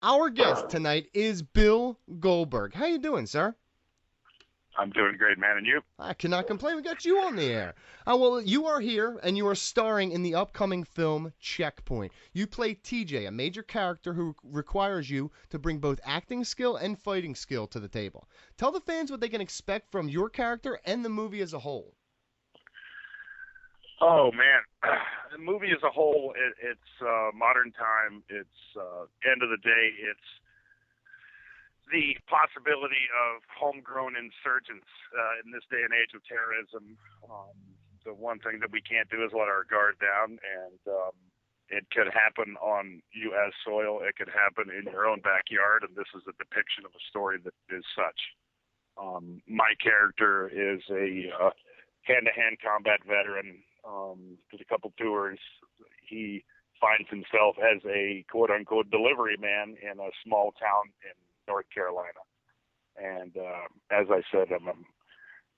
Our guest tonight is Bill Goldberg. How you doing, sir? I'm doing great, man. And you? I cannot complain. We got you on the air. Well, you are here, and you are starring in the upcoming film Checkpoint. You play TJ, a major character who requires you to bring both acting skill and fighting skill to the table. Tell the fans what they can expect from your character and the movie as a whole. Oh man, the movie as a whole, it's modern time. It's end of the day. It's the possibility of homegrown insurgents in this day and age of terrorism. The one thing that we can't do is let our guard down, and it could happen on U.S. soil. It could happen in your own backyard, and this is a depiction of a story that is such. My character is a hand-to-hand combat veteran. Did a couple tours. He finds himself as a quote-unquote delivery man in a small town in North Carolina. And as I said, I'm a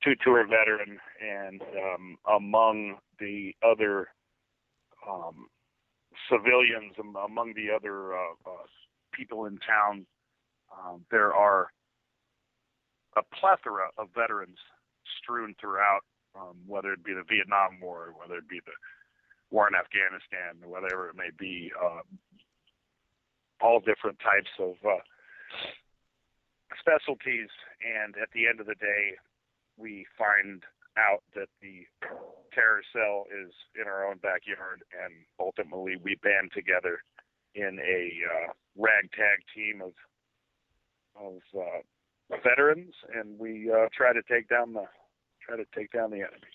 two-tour veteran, and among the other civilians, among the other people in town, there are a plethora of veterans strewn throughout, whether it be the Vietnam War, whether it be the war in Afghanistan, whatever it may be, all different types of specialties. And at the end of the day, we find out that the terror cell is in our own backyard, and ultimately we band together in a ragtag team of veterans, and we try to take down the enemy.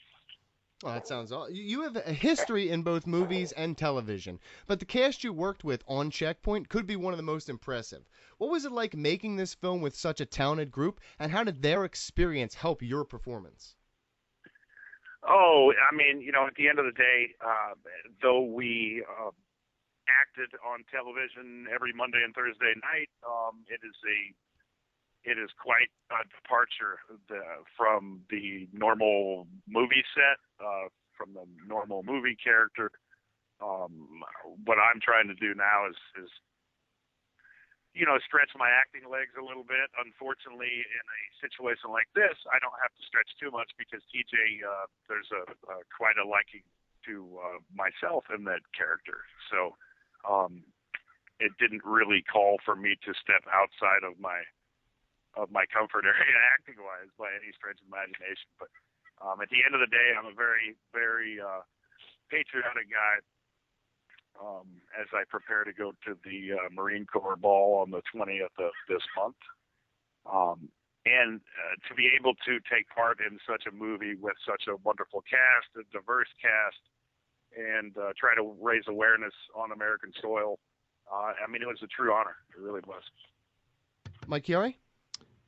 Oh, that sounds all. You have a history in both movies and television, but the cast you worked with on Checkpoint could be one of the most impressive. What was it like making this film with such a talented group, and how did their experience help your performance? Oh, I mean, at the end of the day, though we acted on television every Monday and Thursday night, it is quite a departure from the normal movie set, from the normal movie character. What I'm trying to do now is stretch my acting legs a little bit. Unfortunately, in a situation like this, I don't have to stretch too much because TJ, there's quite a liking to myself in that character. So it didn't really call for me to step outside of my comfort area acting wise by any stretch of imagination. But at the end of the day, I'm a very, very patriotic guy. As I prepare to go to the Marine Corps ball on the 20th of this month. And to be able to take part in such a movie with such a wonderful cast, a diverse cast, and try to raise awareness on American soil, I mean, it was a true honor. It really was. Mike Chiari?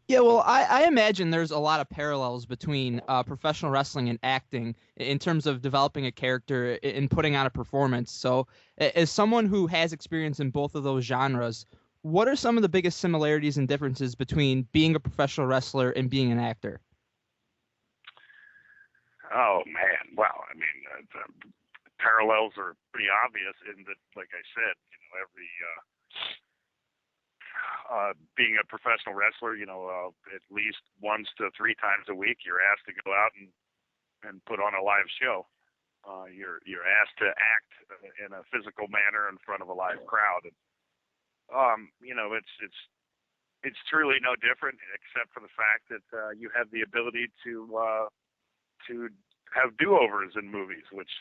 Yeah, well, I imagine there's a lot of parallels between professional wrestling and acting in terms of developing a character and putting on a performance. So, as someone who has experience in both of those genres, what are some of the biggest similarities and differences between being a professional wrestler and being an actor? Oh, man. Well, I mean, the parallels are pretty obvious in that, like I said, every being a professional wrestler, at least once to three times a week, you're asked to go out and put on a live show. You're asked to act in a physical manner in front of a live crowd. And, it's truly no different except for the fact that you have the ability to have do-overs in movies, which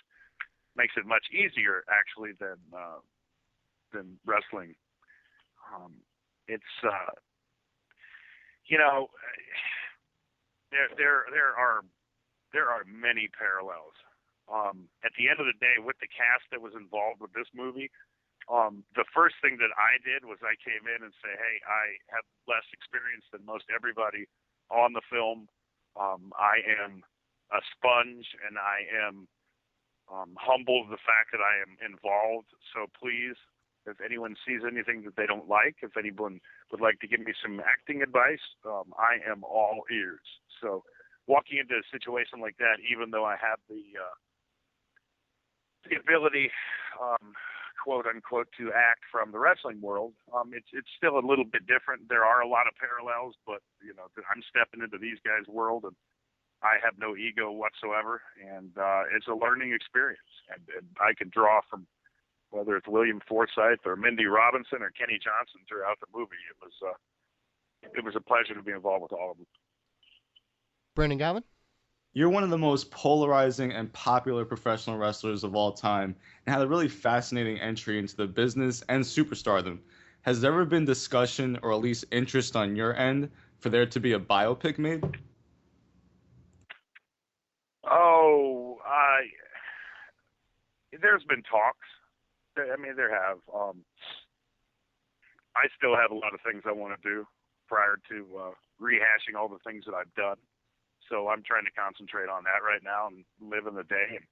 makes it much easier actually than wrestling. It's there are many parallels. At the end of the day, with the cast that was involved with this movie, the first thing that I did was I came in and say, hey, I have less experience than most everybody on the film. I am a sponge, and I am humbled the fact that I am involved. So please, if anyone sees anything that they don't like, if anyone would like to give me some acting advice, I am all ears. So walking into a situation like that, even though I have the ability quote unquote, to act from the wrestling world. It's still a little bit different. There are a lot of parallels, but I'm stepping into these guys' world, and I have no ego whatsoever, and it's a learning experience. And I can draw from whether it's William Forsythe or Mindy Robinson or Kenny Johnson throughout the movie. It was a pleasure to be involved with all of them. Brandon Galvin? You're one of the most polarizing and popular professional wrestlers of all time and had a really fascinating entry into the business and superstardom. Has there ever been discussion or at least interest on your end for there to be a biopic made? Oh, there's been talks. I mean, there have. I still have a lot of things I want to do prior to rehashing all the things that I've done. So I'm trying to concentrate on that right now and live in the day and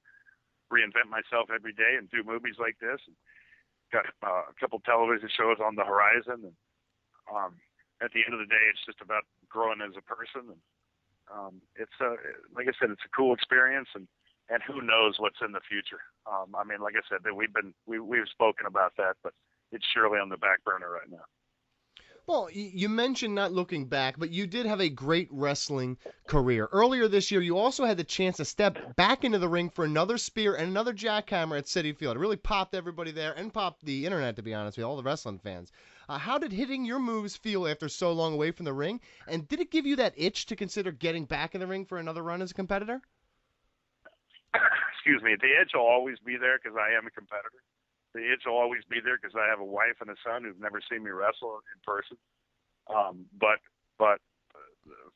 reinvent myself every day and do movies like this. And got a couple television shows on the horizon. And at the end of the day, it's just about growing as a person. And it's like I said, it's a cool experience, and who knows what's in the future. I mean, like I said, we've spoken about that, but it's surely on the back burner right now. Well, you mentioned not looking back, but you did have a great wrestling career. Earlier this year, you also had the chance to step back into the ring for another spear and another jackhammer at Citi Field. It really popped everybody there and popped the internet, to be honest with you, all the wrestling fans. How did hitting your moves feel after so long away from the ring? And did it give you that itch to consider getting back in the ring for another run as a competitor? Excuse me. The itch will always be there because I am a competitor. The itch will always be there because I have a wife and a son who've never seen me wrestle in person. But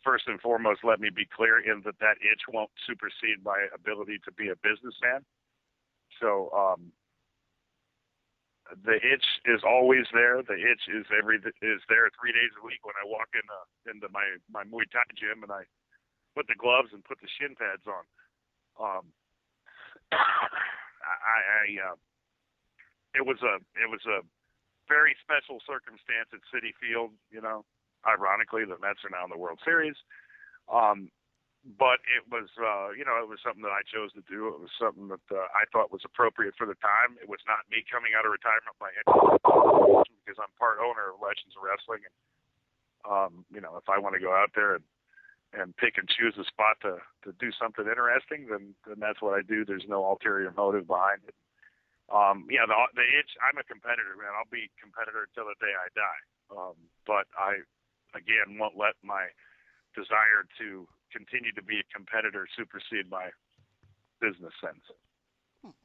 first and foremost, let me be clear in that itch won't supersede my ability to be a businessman. So the itch is always there. The itch is there 3 days a week when I walk into my Muay Thai gym and I put the gloves and put the shin pads on. It was a very special circumstance at Citi Field. Ironically, the Mets are now in the World Series. But it was it was something that I chose to do. It was something that I thought was appropriate for the time. It was not me coming out of retirement by any because I'm part owner of Legends of Wrestling. And if I want to go out there and pick and choose a spot to do something interesting, then that's what I do. There's no ulterior motive behind it. The itch, I'm a competitor, man. I'll be a competitor until the day I die. But I, again, won't let my desire to continue to be a competitor supersede my business sense.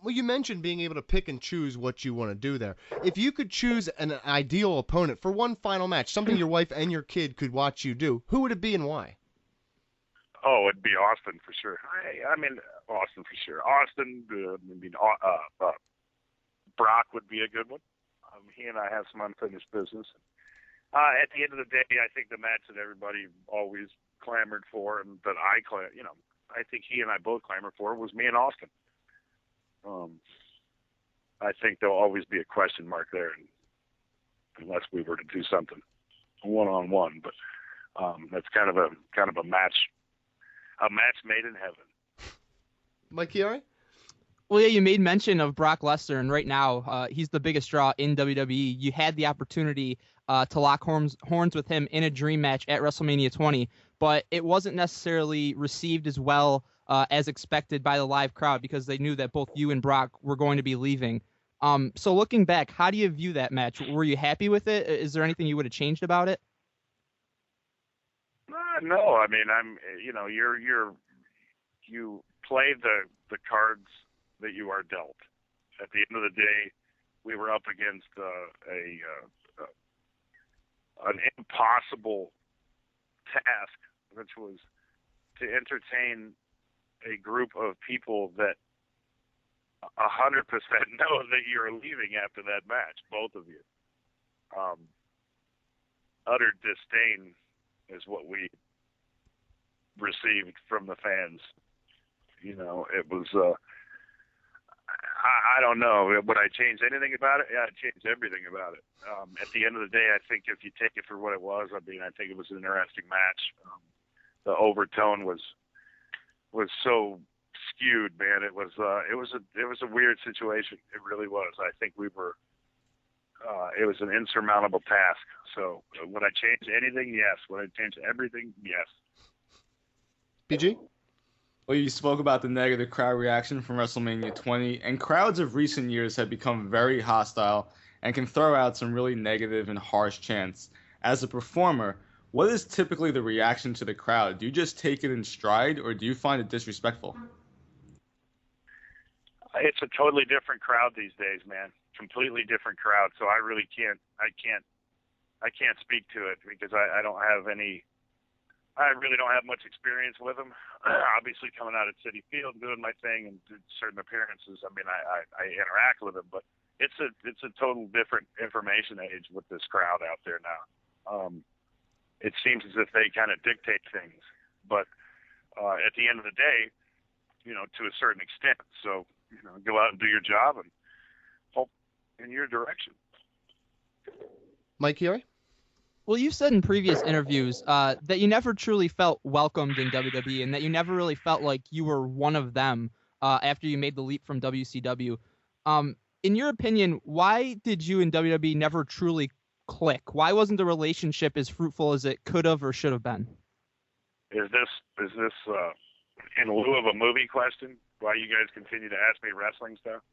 Well, you mentioned being able to pick and choose what you want to do there. If you could choose an ideal opponent for one final match, something your wife and your kid could watch you do, who would it be and why? Oh, it'd be Austin for sure. I mean, Austin for sure. Austin, Brock would be a good one. He and I have some unfinished business. At the end of the day, I think the match that everybody always clamored for, and that I think he and I both clamored for, was me and Austin. I think there'll always be a question mark there, unless we were to do something one-on-one. But that's kind of a match made in heaven. Mike Chiari? Well, yeah, you made mention of Brock Lesnar, and right now he's the biggest draw in WWE. You had the opportunity to lock horns with him in a dream match at WrestleMania 20, but it wasn't necessarily received as well as expected by the live crowd because they knew that both you and Brock were going to be leaving. So looking back, how do you view that match? Were you happy with it? Is there anything you would have changed about it? No, I mean, you play the cards that you are dealt. At the end of the day, we were up against an impossible task, which was to entertain a group of people that 100% know that you're leaving after that match, both of you. Utter disdain is what we received from the fans. It was I don't know. Would I change anything about it? Yeah, I'd change everything about it. At the end of the day, I think if you take it for what it was, I think it was an interesting match. The overtone was so skewed, man. It was a weird situation. It really was. I think we were. It was an insurmountable task. So would I change anything? Yes. Would I change everything? Yes. BG? Well, you spoke about the negative crowd reaction from WrestleMania 20, and crowds of recent years have become very hostile and can throw out some really negative and harsh chants. As a performer, what is typically the reaction to the crowd? Do you just take it in stride, or do you find it disrespectful? It's a totally different crowd these days, man. Completely different crowd. So I really can't speak to it because I don't have any. I really don't have much experience with them. Obviously, coming out at Citi Field, doing my thing, and certain appearances. I mean, I interact with them, but it's a total different information age with this crowd out there now. It seems as if they kind of dictate things, but at the end of the day, to a certain extent. So, go out and do your job and hope in your direction. Mike Chiari? Well, you said in previous interviews that you never truly felt welcomed in WWE and that you never really felt like you were one of them after you made the leap from WCW. In your opinion, why did you and WWE never truly click? Why wasn't the relationship as fruitful as it could have or should have been? Is this in lieu of a movie question? Why you guys continue to ask me wrestling stuff?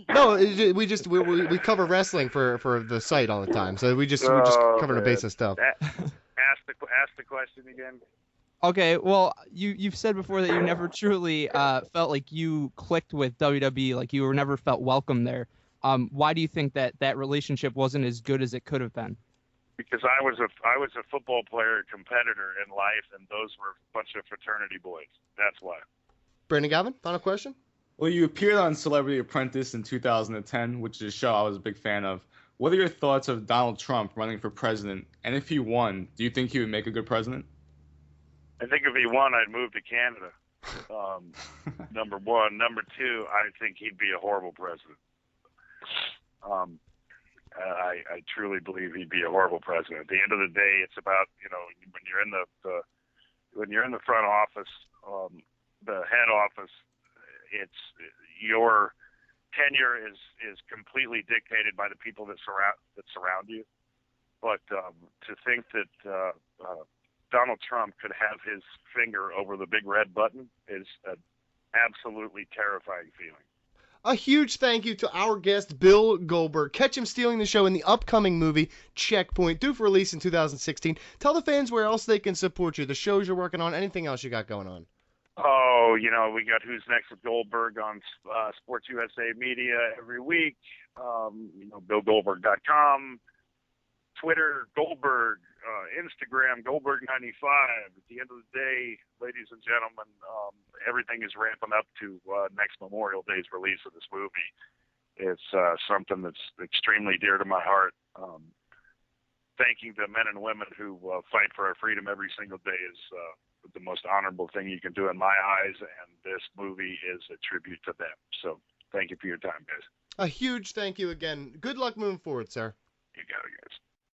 No, we cover wrestling for the site all the time, so we're just covering a base of stuff. Ask the question again. Okay, well, you've said before that you never truly felt like you clicked with WWE, like you were never felt welcome there. Why do you think that relationship wasn't as good as it could have been? Because I was a football player, competitor in life, and those were a bunch of fraternity boys. That's why. Brandon Galvin, final question. Well, you appeared on Celebrity Apprentice in 2010, which is a show I was a big fan of. What are your thoughts of Donald Trump running for president? And if he won, do you think he would make a good president? I think if he won, I'd move to Canada. Number one. Number two, I think he'd be a horrible president. I truly believe he'd be a horrible president. At the end of the day, it's about, when you're in the front office, the head office, it's your tenure is completely dictated by the people that surround you. But to think that Donald Trump could have his finger over the big red button is an absolutely terrifying feeling. A huge thank you to our guest, Bill Goldberg. Catch him stealing the show in the upcoming movie, Checkpoint, due for release in 2016. Tell the fans where else they can support you, the shows you're working on, anything else you got going on. Oh, we got Who's Next with Goldberg on Sports USA Media every week. BillGoldberg.com, Twitter, Goldberg, Instagram, Goldberg95. At the end of the day, ladies and gentlemen, everything is ramping up to next Memorial Day's release of this movie. It's something that's extremely dear to my heart. Thanking the men and women who fight for our freedom every single day is the most honorable thing you can do in my eyes, and this movie is a tribute to them. So thank you for your time, guys. A huge thank you again. Good luck moving forward, sir. You got it, guys.